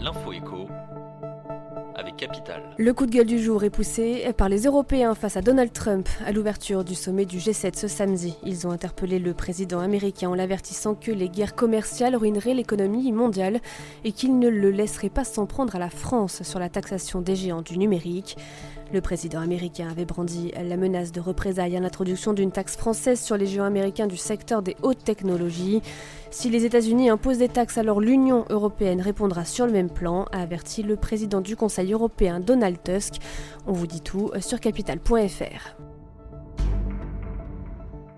l'info écho avec Capital. Le coup de gueule du jour est poussé par les Européens face à Donald Trump à l'ouverture du sommet du G7 ce samedi. Ils ont interpellé le président américain en l'avertissant que les guerres commerciales ruineraient l'économie mondiale et qu'ils ne le laisseraient pas s'en prendre à la France sur la taxation des géants du numérique. Le président américain avait brandi la menace de représailles à l'introduction d'une taxe française sur les géants américains du secteur des hautes technologies. Si les États-Unis imposent des taxes, alors l'Union européenne répondra sur le même plan, a averti le président du Conseil européen Donald Tusk. On vous dit tout sur capital.fr.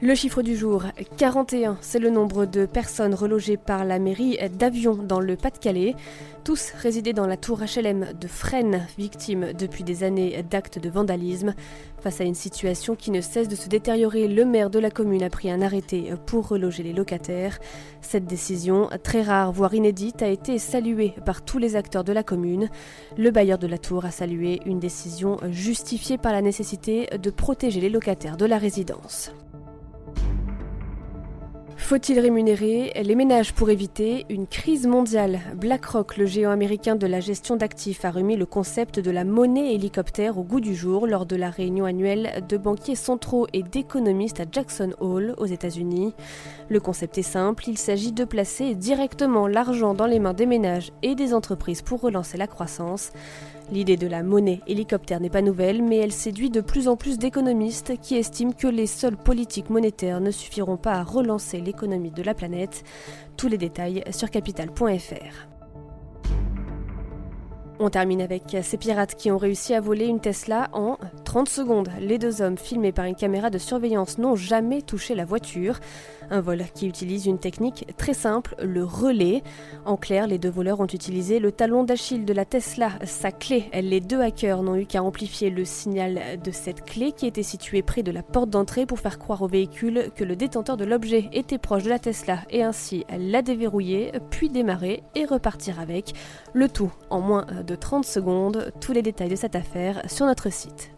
Le chiffre du jour, 41, c'est le nombre de personnes relogées par la mairie d'Avion dans le Pas-de-Calais. Tous résidaient dans la tour HLM de Fresnes, victimes depuis des années d'actes de vandalisme. Face à une situation qui ne cesse de se détériorer, le maire de la commune a pris un arrêté pour reloger les locataires. Cette décision, très rare voire inédite, a été saluée par tous les acteurs de la commune. Le bailleur de la tour a salué une décision justifiée par la nécessité de protéger les locataires de la résidence. Faut-il rémunérer les ménages pour éviter une crise mondiale ? BlackRock, le géant américain de la gestion d'actifs, a remis le concept de la monnaie hélicoptère au goût du jour lors de la réunion annuelle de banquiers centraux et d'économistes à Jackson Hole, aux États-Unis. Le concept est simple, il s'agit de placer directement l'argent dans les mains des ménages et des entreprises pour relancer la croissance. L'idée de la monnaie hélicoptère n'est pas nouvelle, mais elle séduit de plus en plus d'économistes qui estiment que les seules politiques monétaires ne suffiront pas à relancer l'économie de la planète. Tous les détails sur capital.fr. On termine avec ces pirates qui ont réussi à voler une Tesla en 30 secondes. Les deux hommes filmés par une caméra de surveillance n'ont jamais touché la voiture. Un vol qui utilise une technique très simple, le relais. En clair, les deux voleurs ont utilisé le talon d'Achille de la Tesla, sa clé. Les deux hackers n'ont eu qu'à amplifier le signal de cette clé qui était située près de la porte d'entrée pour faire croire au véhicule que le détenteur de l'objet était proche de la Tesla et ainsi la déverrouiller, puis démarrer et repartir avec. Le tout en moins de 30 secondes. Tous les détails de cette affaire sur notre site.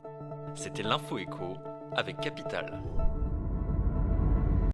C'était l'info écho avec Capital.